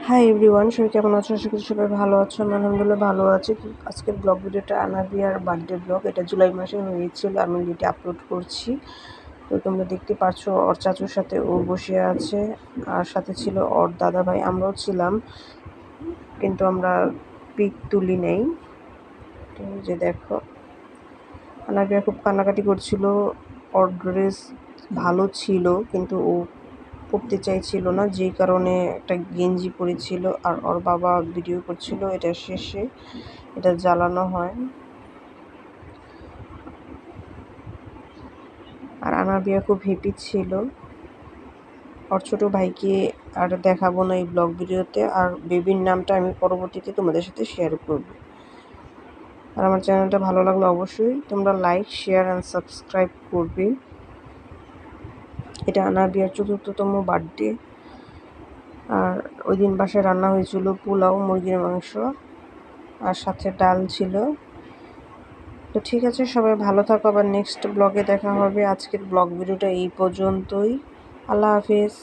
Hi everyone, সবাই কেমন আছো? আশা করি সবাই ভালো আছো। আমি আলহামদুলিল্লাহ ভালো আছি। আজকের ব্লগ ভিডিওটা আনাবিয়ার বার্থডে ব্লগ। এটা জুলাই মাসে হয়েছিল, আমি ভিডিওটি আপলোড করছি। তো তোমরা দেখতে পাচ্ছ ওর চাচুর সাথে ও বসে আছে, আর সাথে ছিল ওর দাদা ভাই, আমরাও ছিলাম, কিন্তু আমরা পিক তুলি নেই। তো যে দেখো, আনাবিয়া খুব কান্নাকাটি করছিল। ওর ড্রেস ভালো ছিল কিন্তু ও পড়তে চাইছিল না, যেই কারণে একটা গেঞ্জি পরেছিল। আর ওর বাবা ভিডিও করছিল, এটা শেষে এটা জ্বালানো হয়। আর আনাবিয়া খুব হ্যাপি ছিল। ওর ছোটো ভাইকে আর দেখাবো না এই ব্লগ ভিডিওতে, আর বেবির নামটা আমি পরবর্তীতে তোমাদের সাথে শেয়ার করব। আর আমার চ্যানেলটা ভালো লাগলে অবশ্যই তোমরা লাইক, শেয়ার অ্যান্ড সাবস্ক্রাইব করবে। এটা আনাবিয়ার ৪র্থতম বার্থডে। আর ওই দিন বাসায় রান্না হয়েছিল পোলাও, মুরগির মাংস, আর সাথে ডাল ছিল। তো ঠিক আছে, সবাই ভালো থাকো, আবার নেক্সট ব্লগে দেখা হবে। আজকের ব্লগ ভিডিওটা এই পর্যন্তই। আল্লাহ হাফেজ।